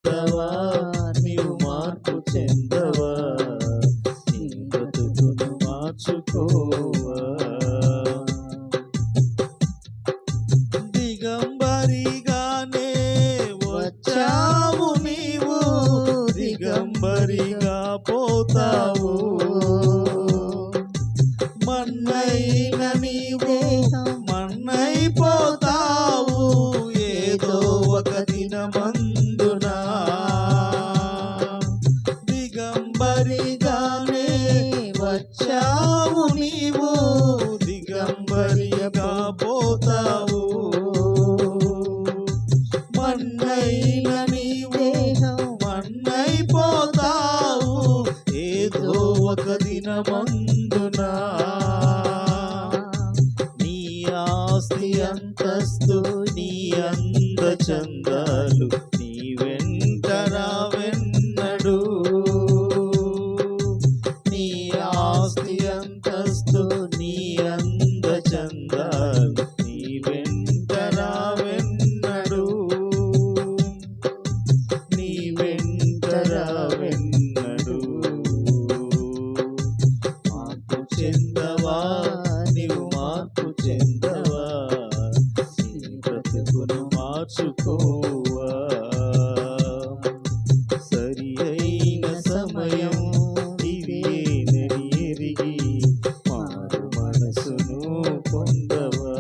చెందవా, నీవు మార్పు చెందవా, నీ బ్రతుకును మార్చుకోవా. దిగంబరిగానే వచ్చావు నీవు, దిగంబరిగా పోతావు. మన్నైన నీవు మన్నైపోతావు ఏదో ఒక దినమందున. దిగంబరిగానే వచ్చావు నీవు, దిగంబరిగా పోతావు. మన్నైన నీవు మన్నైపోతావు ఏదో ఒక దినమందున. నీ ఆస్తి అంతస్తు నీ అంద చందాలు నీ వెంట రావెన్నడు. నీ ఆస్తి అంతస్తు నీ అంద చందాలు నీ వెంట రావెన్నడు. నీ వెంట రావెన్నడు. మార్పు చెందవా, నీవు మార్పు చెందవా, నీ బ్రతుకును మార్చుకోవా. సరి అయిన సమయం ఇదేనని ఎరిగి మారు మనసును పొందవా.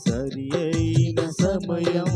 సరి అయిన సమయం